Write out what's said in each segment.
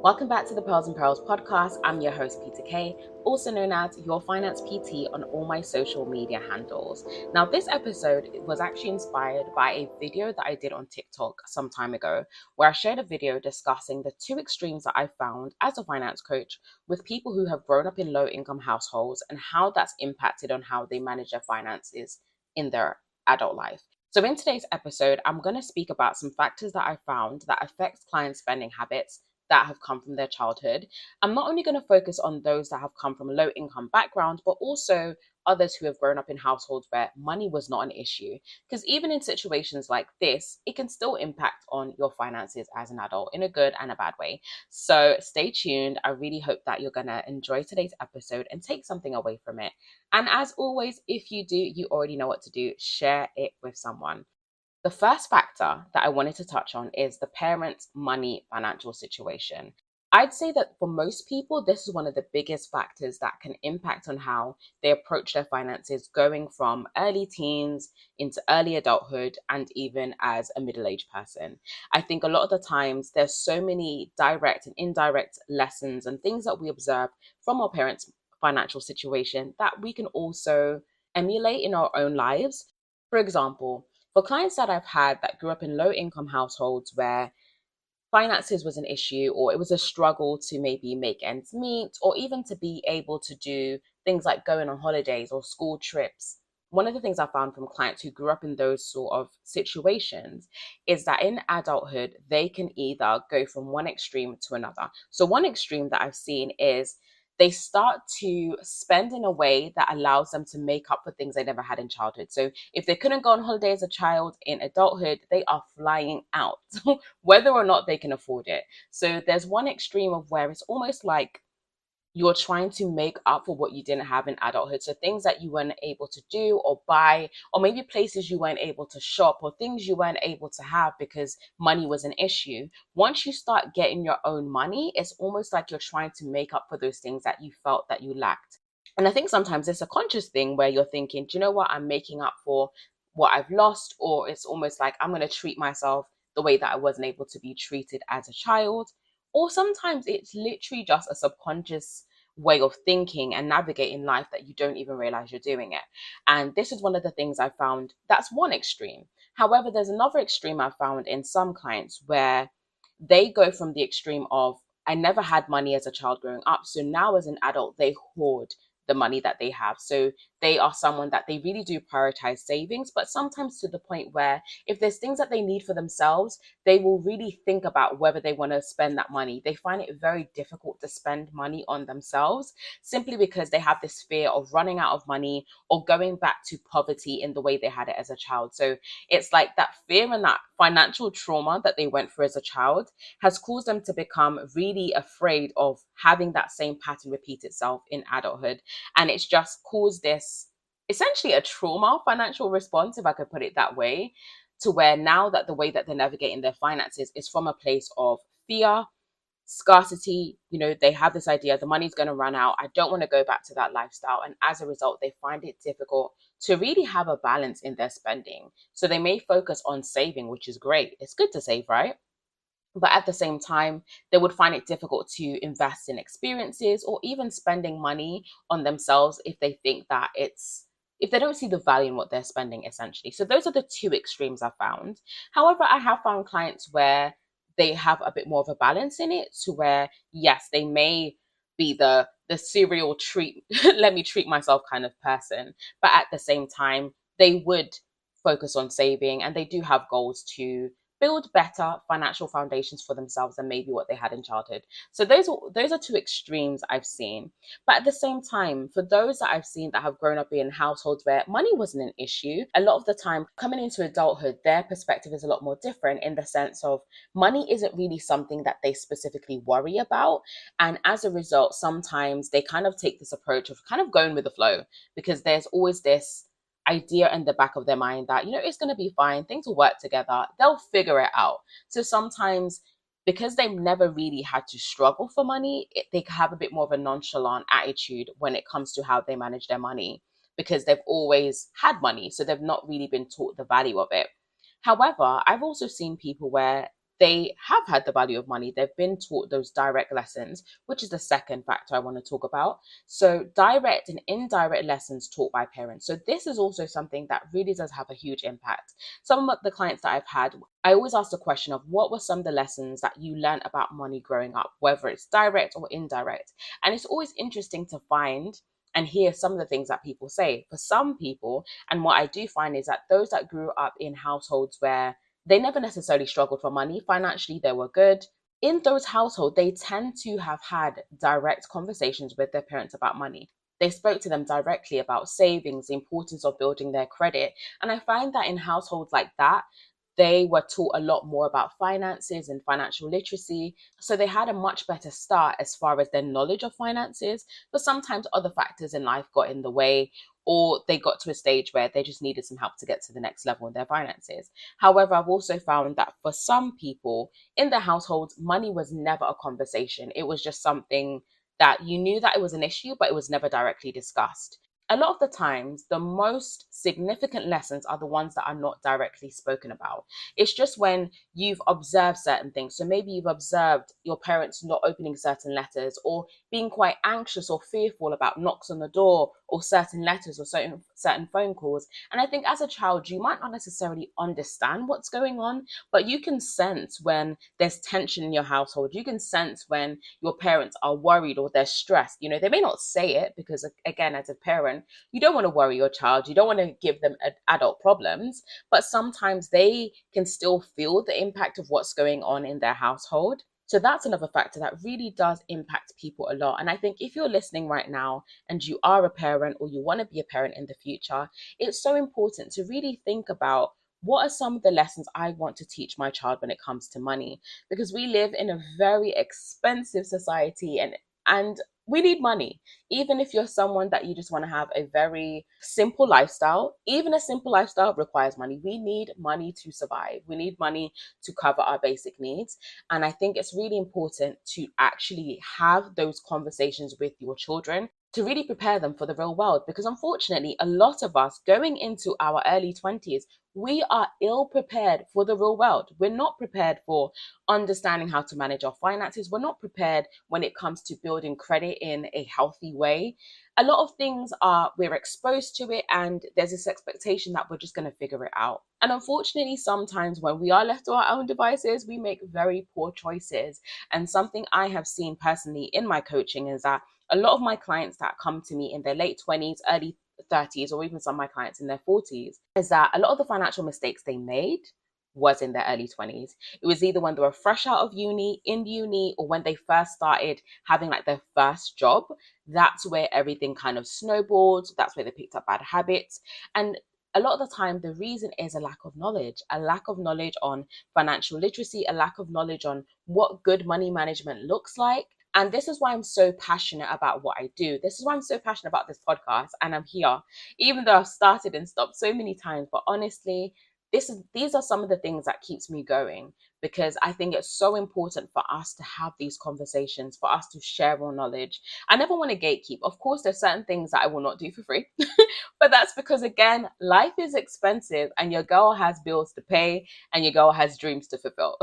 Welcome back to the Pearls and Pearls podcast. I'm your host, Peta-Kay, also known as Your Finance PT on all my social media handles. Now, this episode was actually inspired by a video that I did on TikTok some time ago, where I shared a video discussing the two extremes that I found as a finance coach with people who have grown up in low-income households and how that's impacted on how they manage their finances in their adult life. So in today's episode, I'm going to speak about some factors that I found that affects client spending habits that have come from their childhood. I'm not only going to focus on those that have come from low income backgrounds, but also others who have grown up in households where money was not an issue. Because even in situations like this, it can still impact on your finances as an adult in a good and a bad way. So stay tuned. I really hope that you're going to enjoy today's episode and take something away from it. And as always, if you do, you already know what to do. Share it with someone. The first factor that I wanted to touch on is the parent's money financial situation. I'd say that for most people, this is one of the biggest factors that can impact on how they approach their finances going from early teens into early adulthood and even as a middle-aged person. I think a lot of the times there's so many direct and indirect lessons and things that we observe from our parents' financial situation that we can also emulate in our own lives. For example, for clients that I've had that grew up in low income households where finances was an issue or it was a struggle to maybe make ends meet or even to be able to do things like going on holidays or school trips. One of the things I found from clients who grew up in those sort of situations is that in adulthood, they can either go from one extreme to another. So, one extreme that I've seen is they start to spend in a way that allows them to make up for things they never had in childhood. So, if they couldn't go on holiday as a child, in adulthood, they are flying out, whether or not they can afford it. So, there's one extreme of where it's almost like you're trying to make up for what you didn't have in adulthood. So things that you weren't able to do or buy, or maybe places you weren't able to shop, or things you weren't able to have because money was an issue. Once you start getting your own money, it's almost like you're trying to make up for those things that you felt that you lacked. And I think sometimes it's a conscious thing where you're thinking, do you know what? I'm making up for what I've lost, or it's almost like I'm going to treat myself the way that I wasn't able to be treated as a child. Or sometimes it's literally just a subconscious way of thinking and navigating life that you don't even realize you're doing it. And this is one of the things I found that's one extreme. However, there's another extreme I found in some clients where they go from the extreme of, I never had money as a child growing up. So now as an adult, they hoard the money that they have. So they are someone that they really do prioritize savings, but sometimes to the point where if there's things that they need for themselves, they will really think about whether they want to spend that money. They find it very difficult to spend money on themselves simply because they have this fear of running out of money or going back to poverty in the way they had it as a child. So it's like that fear and that financial trauma that they went through as a child has caused them to become really afraid of having that same pattern repeat itself in adulthood. And it's just caused this essentially a trauma financial response, if I could put it that way, to where now that the way that they're navigating their finances is from a place of fear, scarcity. They have this idea the money's going to run out. I don't want to go back to that lifestyle. And as a result, they find it difficult to really have a balance in their spending. So they may focus on saving, which is great. It's good to save, right? But at the same time, they would find it difficult to invest in experiences or even spending money on themselves if they think that if they don't see the value in what they're spending, essentially. So those are the two extremes I found. However, I have found clients where they have a bit more of a balance in it, to where, yes, they may be the serial treat, let me treat myself kind of person. But at the same time, they would focus on saving and they do have goals to build better financial foundations for themselves than maybe what they had in childhood. So those are two extremes I've seen. But at the same time, for those that I've seen that have grown up in households where money wasn't an issue, a lot of the time coming into adulthood, their perspective is a lot more different in the sense of money isn't really something that they specifically worry about. And as a result, sometimes they kind of take this approach of kind of going with the flow, because there's always this idea in the back of their mind that, it's going to be fine, things will work together, they'll figure it out. So sometimes, because they've never really had to struggle for money, they have a bit more of a nonchalant attitude when it comes to how they manage their money, because they've always had money, so they've not really been taught the value of it. However, I've also seen people where they have had the value of money. They've been taught those direct lessons, which is the second factor I want to talk about. So, direct and indirect lessons taught by parents. So, this is also something that really does have a huge impact. Some of the clients that I've had, I always ask the question of what were some of the lessons that you learned about money growing up, whether it's direct or indirect. And it's always interesting to find and hear some of the things that people say. For some people, and what I do find is that those that grew up in households where they never necessarily struggled for money, financially, they were good. In those households, they tend to have had direct conversations with their parents about money. They spoke to them directly about savings, the importance of building their credit. And I find that in households like that, they were taught a lot more about finances and financial literacy. So they had a much better start as far as their knowledge of finances. But sometimes other factors in life got in the way, or they got to a stage where they just needed some help to get to the next level in their finances. However, I've also found that for some people in their households, money was never a conversation. It was just something that you knew that it was an issue, but it was never directly discussed. A lot of the times, the most significant lessons are the ones that are not directly spoken about. It's just when you've observed certain things. So maybe you've observed your parents not opening certain letters, or being quite anxious or fearful about knocks on the door or certain letters or certain phone calls. And I think as a child, you might not necessarily understand what's going on, but you can sense when there's tension in your household. You can sense when your parents are worried or they're stressed. You know, they may not say it because, again, as a parent, you don't want to worry your child. You don't want to give them adult problems, but sometimes they can still feel the impact of what's going on in their household. So that's another factor that really does impact people a lot. And I think if you're listening right now and you are a parent or you want to be a parent in the future, it's so important to really think about what are some of the lessons I want to teach my child when it comes to money? Because we live in a very expensive society, and we need money. Even if you're someone that you just want to have a very simple lifestyle, even a simple lifestyle requires money. We need money to survive. We need money to cover our basic needs. And I think it's really important to actually have those conversations with your children to really prepare them for the real world. Because unfortunately, a lot of us going into our early 20s, we are ill prepared for the real world. We're not prepared for understanding how to manage our finances. We're not prepared when it comes to building credit in a healthy way. A lot of things are, we're exposed to it, and there's this expectation that we're just going to figure it out. And unfortunately, sometimes when we are left to our own devices, we make very poor choices. And something I have seen personally in my coaching is that a lot of my clients that come to me in their late 20s, early 30s, or even some of my clients in their 40s, is that a lot of the financial mistakes they made was in their early 20s. It was either when they were fresh out of uni, in uni, or when they first started having like their first job. That's where everything kind of snowballed. That's where they picked up bad habits. And a lot of the time, the reason is a lack of knowledge on financial literacy, a lack of knowledge on what good money management looks like. And this is why I'm so passionate about what I do. This is why I'm so passionate about this podcast. And I'm here, even though I've started and stopped so many times. But honestly, these are some of the things that keeps me going, because I think it's so important for us to have these conversations, for us to share our knowledge. I never want to gatekeep. Of course, there's certain things that I will not do for free, but that's because, again, life is expensive and your girl has bills to pay and your girl has dreams to fulfill.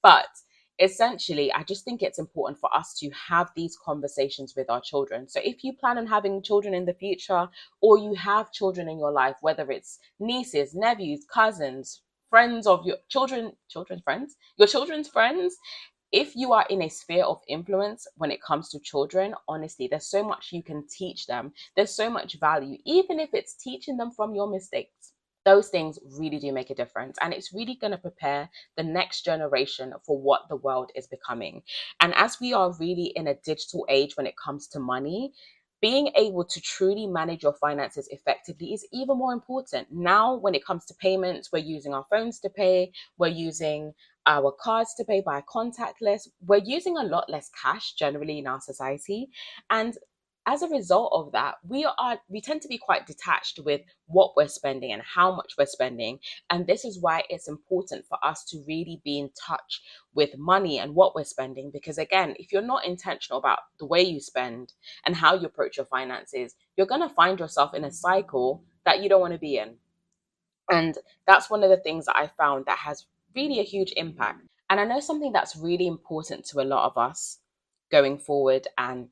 But essentially, I just think it's important for us to have these conversations with our children. So if you plan on having children in the future, or you have children in your life, whether it's nieces, nephews, cousins, friends of your children's friends, your children's friends, if you are in a sphere of influence when it comes to children, honestly, there's so much you can teach them. There's so much value, even if it's teaching them from your mistakes. Those things really do make a difference. And it's really going to prepare the next generation for what the world is becoming. And as we are really in a digital age when it comes to money, being able to truly manage your finances effectively is even more important. Now, when it comes to payments, we're using our phones to pay, we're using our cards to pay by contactless, we're using a lot less cash generally in our society. And as a result of that, we tend to be quite detached with what we're spending and how much we're spending. And this is why it's important for us to really be in touch with money and what we're spending. Because again, if you're not intentional about the way you spend and how you approach your finances, you're going to find yourself in a cycle that you don't want to be in. And that's one of the things that I found that has really a huge impact. And I know something that's really important to a lot of us going forward and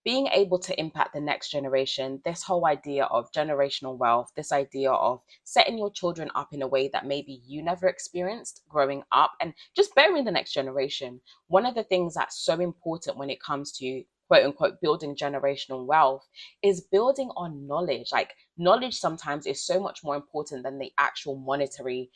being able to impact the next generation, this whole idea of generational wealth, this idea of setting your children up in a way that maybe you never experienced growing up and just bettering the next generation. One of the things that's so important when it comes to quote unquote building generational wealth is building on knowledge. Like knowledge sometimes is so much more important than the actual monetary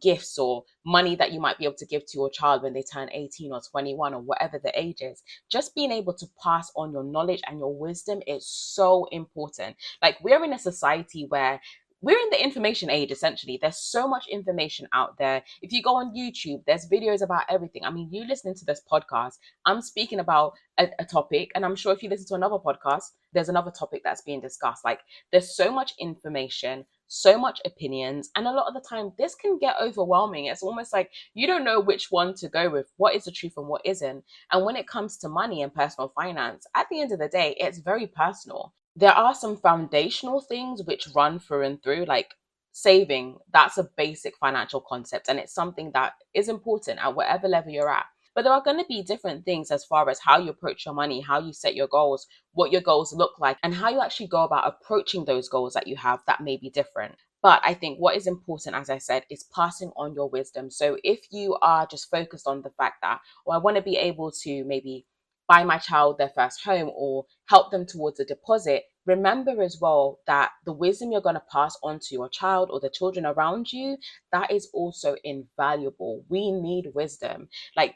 gifts or money that you might be able to give to your child when they turn 18 or 21 or whatever the age is. Just being able to pass on your knowledge and your wisdom is so important. Like we're in a society where we're in the information age, essentially. There's so much information out there. If you go on YouTube, there's videos about everything. I mean, you listening to this podcast, I'm speaking about a topic, and I'm sure if you listen to another podcast, there's another topic that's being discussed. Like, there's so much information, so much opinions, and a lot of the time, this can get overwhelming. It's almost like you don't know which one to go with, what is the truth and what isn't. And when it comes to money and personal finance, at the end of the day, it's very personal. There are some foundational things which run through and through, like saving. That's a basic financial concept, and it's something that is important at whatever level you're at. But there are going to be different things as far as how you approach your money, how you set your goals, what your goals look like, and how you actually go about approaching those goals that you have that may be different. But I think what is important, as I said, is passing on your wisdom. So if you are just focused on the fact that, well, I want to be able to maybe buy my child their first home or help them towards a deposit, remember as well that the wisdom you're going to pass on to your child or the children around you, that is also invaluable. We need wisdom. Like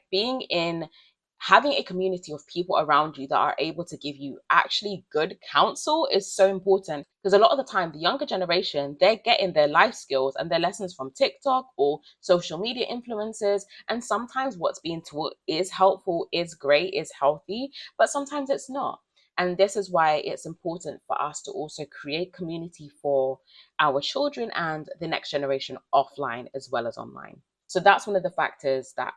having a community of people around you that are able to give you actually good counsel is so important, because a lot of the time the younger generation, they're getting their life skills and their lessons from TikTok or social media influencers, and sometimes what's being taught is helpful, is great, is healthy, but sometimes it's not. And this is why it's important for us to also create community for our children and the next generation offline as well as online. So that's one of the factors that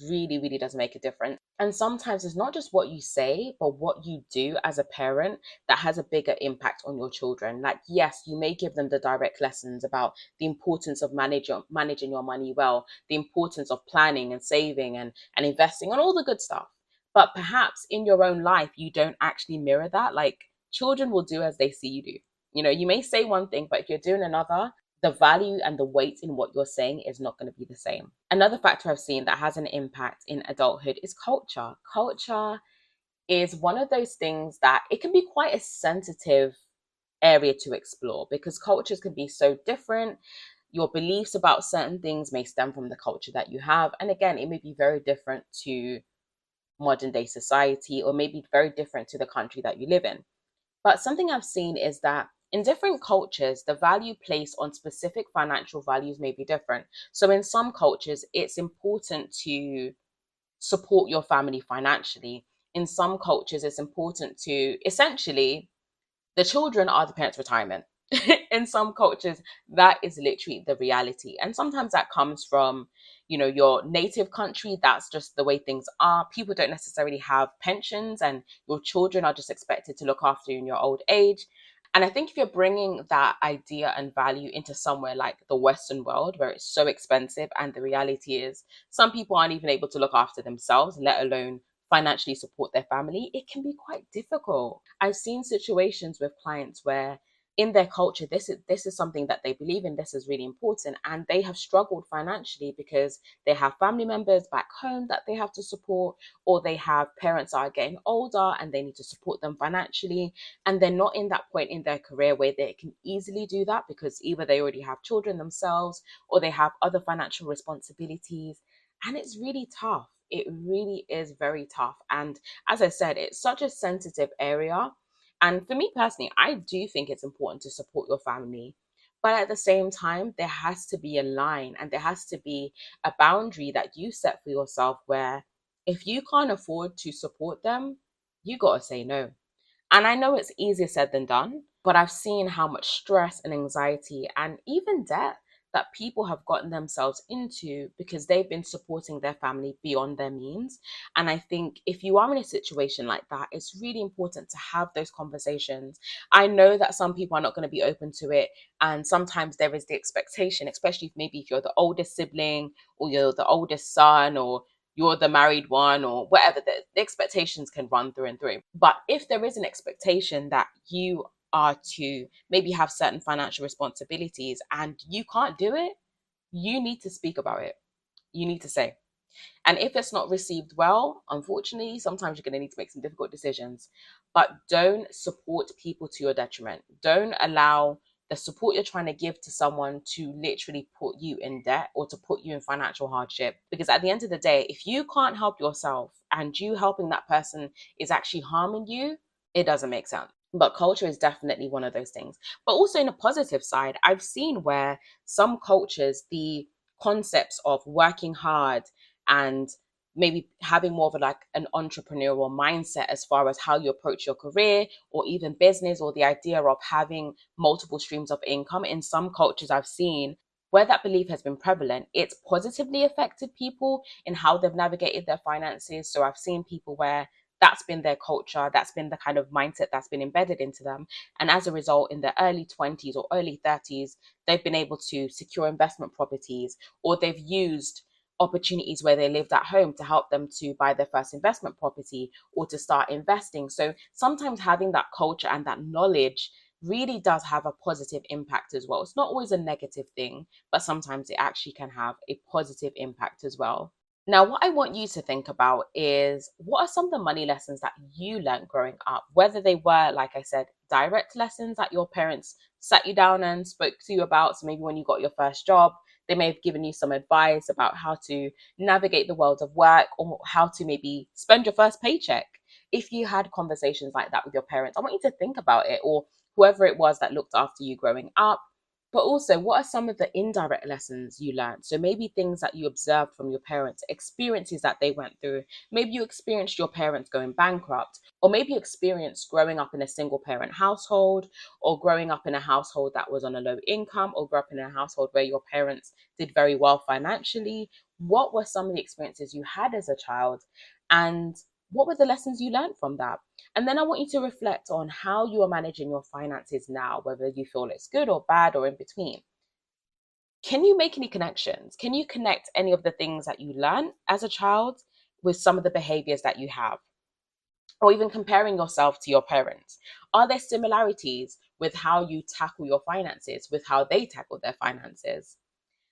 really, really does make a difference. And sometimes it's not just what you say, but what you do as a parent that has a bigger impact on your children. Like, yes, you may give them the direct lessons about the importance of managing your money well, the importance of planning and saving and investing and all the good stuff. But perhaps in your own life, you don't actually mirror that. Like, children will do as they see you do. You know, you may say one thing, but if you're doing another, the value and the weight in what you're saying is not going to be the same. Another factor I've seen that has an impact in adulthood is culture. Culture is one of those things that it can be quite a sensitive area to explore, because cultures can be so different. Your beliefs about certain things may stem from the culture that you have. And again, it may be very different to modern day society, or maybe very different to the country that you live in. But something I've seen is that in different cultures, the value placed on specific financial values may be different. So in some cultures, it's important to support your family financially. In some cultures, it's important to essentially, the children are the parents' retirement. In some cultures, that is literally the reality. And sometimes that comes from, your native country. That's just the way things are. People don't necessarily have pensions, and your children are just expected to look after you in your old age. And I think if you're bringing that idea and value into somewhere like the Western world, where it's so expensive, and the reality is some people aren't even able to look after themselves, let alone financially support their family, it can be quite difficult. I've seen situations with clients where in their culture, this is something that they believe in, this is really important, and they have struggled financially because they have family members back home that they have to support, or they have parents that are getting older and they need to support them financially, and they're not in that point in their career where they can easily do that, because either they already have children themselves or they have other financial responsibilities. And it's really tough. It really is very tough. And as I said, it's such a sensitive area. And for me personally, I do think it's important to support your family. But at the same time, there has to be a line, and there has to be a boundary that you set for yourself where if you can't afford to support them, you got to say no. And I know it's easier said than done, but I've seen how much stress and anxiety and even debt that people have gotten themselves into because they've been supporting their family beyond their means. And I think if you are in a situation like that, it's really important to have those conversations. I know that some people are not going to be open to it. And sometimes there is the expectation, especially if maybe if you're the oldest sibling or you're the oldest son, or you're the married one or whatever. The expectations can run through and through. But if there is an expectation that you are to maybe have certain financial responsibilities and you can't do it, you need to speak about it. You need to say. And if it's not received well, unfortunately, sometimes you're going to need to make some difficult decisions. But don't support people to your detriment. Don't allow the support you're trying to give to someone to literally put you in debt or to put you in financial hardship. Because at the end of the day, if you can't help yourself and you helping that person is actually harming you, it doesn't make sense. But culture is definitely one of those things. But also in a positive side, I've seen where some cultures, the concepts of working hard and maybe having more of an entrepreneurial mindset as far as how you approach your career or even business, or the idea of having multiple streams of income. In some cultures I've seen where that belief has been prevalent, it's positively affected people in how they've navigated their finances. So I've seen people where that's been their culture, that's been the kind of mindset that's been embedded into them. And as a result, in their early 20s or early 30s, they've been able to secure investment properties, or they've used opportunities where they lived at home to help them to buy their first investment property or to start investing. So sometimes having that culture and that knowledge really does have a positive impact as well. It's not always a negative thing, but sometimes it actually can have a positive impact as well. Now, what I want you to think about is, what are some of the money lessons that you learned growing up? Whether they were, like I said, direct lessons that your parents sat you down and spoke to you about. So maybe when you got your first job, they may have given you some advice about how to navigate the world of work or how to maybe spend your first paycheck. If you had conversations like that with your parents, I want you to think about it, or whoever it was that looked after you growing up. But also, what are some of the indirect lessons you learned? So maybe things that you observed from your parents, experiences that they went through. Maybe you experienced your parents going bankrupt, or maybe you experienced growing up in a single parent household, or growing up in a household that was on a low income, or grew up in a household where your parents did very well financially. What were some of the experiences you had as a child? And what were the lessons you learned from that? And then I want you to reflect on how you are managing your finances now, whether you feel it's good or bad or in between. Can you make any connections? Can you connect any of the things that you learned as a child with some of the behaviors that you have? Or even comparing yourself to your parents? Are there similarities with how you tackle your finances, with how they tackle their finances?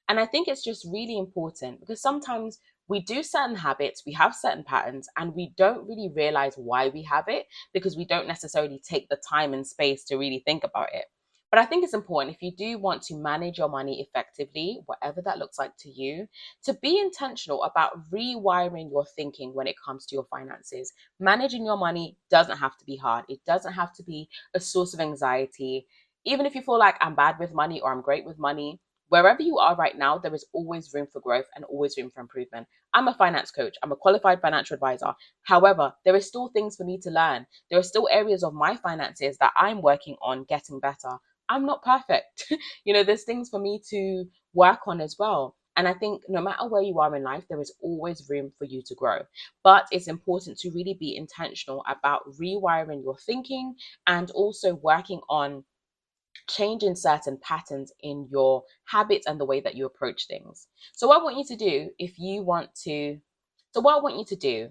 And I think it's just really important because sometimes we do certain habits, we have certain patterns, and we don't really realize why we have it because we don't necessarily take the time and space to really think about it. But I think it's important, if you do want to manage your money effectively, whatever that looks like to you, to be intentional about rewiring your thinking when it comes to your finances. Managing your money doesn't have to be hard, it doesn't have to be a source of anxiety. Even if you feel like I'm bad with money or I'm great with money, wherever you are right now, there is always room for growth and always room for improvement. I'm a finance coach, I'm a qualified financial advisor. However, there is still things for me to learn. There are still areas of my finances that I'm working on getting better. I'm not perfect. There's things for me to work on as well. And I think no matter where you are in life, there is always room for you to grow. But it's important to really be intentional about rewiring your thinking and also working on changing certain patterns in your habits and the way that you approach things. So what I want you to do, if you want to, so what I want you to do,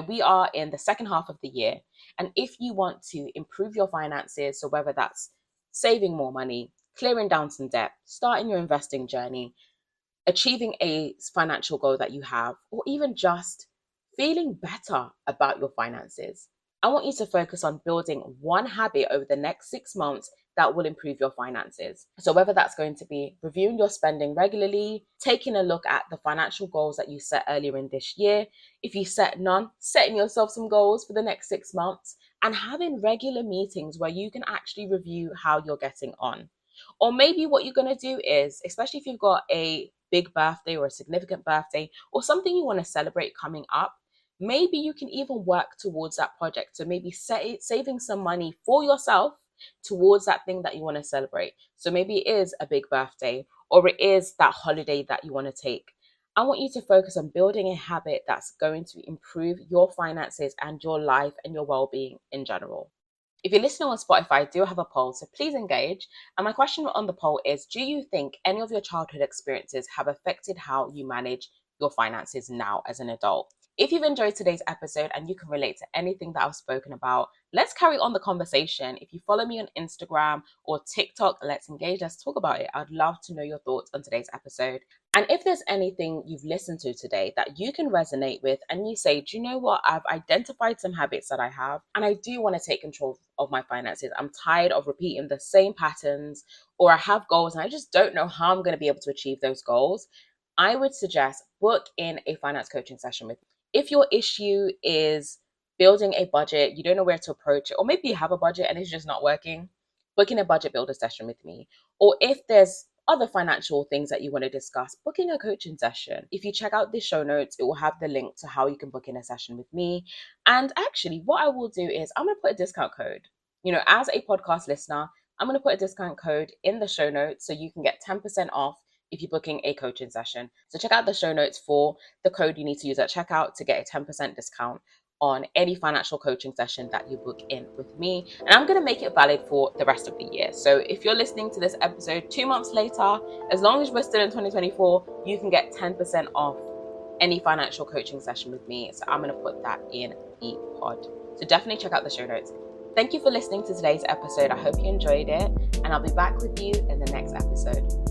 we are in the second half of the year, and if you want to improve your finances, so whether that's saving more money, clearing down some debt, starting your investing journey, achieving a financial goal that you have, or even just feeling better about your finances, I want you to focus on building one habit over the next 6 months that will improve your finances. So, whether that's going to be reviewing your spending regularly, taking a look at the financial goals that you set earlier in this year, if you set none, setting yourself some goals for the next 6 months, and having regular meetings where you can actually review how you're getting on. Or maybe what you're going to do is, especially if you've got a big birthday or a significant birthday or something you want to celebrate coming up, maybe you can even work towards that project. So maybe saving some money for yourself towards that thing that you want to celebrate. So maybe it is a big birthday or it is that holiday that you want to take. I want you to focus on building a habit that's going to improve your finances and your life and your well-being in general. If you're listening on Spotify, I do have a poll, so please engage. And my question on the poll is, do you think any of your childhood experiences have affected how you manage your finances now as an adult. If you've enjoyed today's episode and you can relate to anything that I've spoken about, let's carry on the conversation. If you follow me on Instagram or TikTok, let's engage, let's talk about it. I'd love to know your thoughts on today's episode. And if there's anything you've listened to today that you can resonate with and you say, do you know what? I've identified some habits that I have and I do want to take control of my finances. I'm tired of repeating the same patterns, or I have goals and I just don't know how I'm going to be able to achieve those goals. I would suggest book in a finance coaching session with me. If your issue is building a budget, you don't know where to approach it, or maybe you have a budget and it's just not working, book in a budget builder session with me. Or if there's other financial things that you want to discuss, booking a coaching session. If you check out the show notes, it will have the link to how you can book in a session with me. And actually, what I will do is I'm going to put a discount code. As a podcast listener, I'm going to put a discount code in the show notes so you can get 10% off if you're booking a coaching session. So check out the show notes for the code you need to use at checkout to get a 10% discount on any financial coaching session that you book in with me. And I'm going to make it valid for the rest of the year. So if you're listening to this episode 2 months later, as long as we're still in 2024, you can get 10% off any financial coaching session with me. So I'm going to put that in the pod. So definitely check out the show notes. Thank you for listening to today's episode. I hope you enjoyed it, and I'll be back with you in the next episode.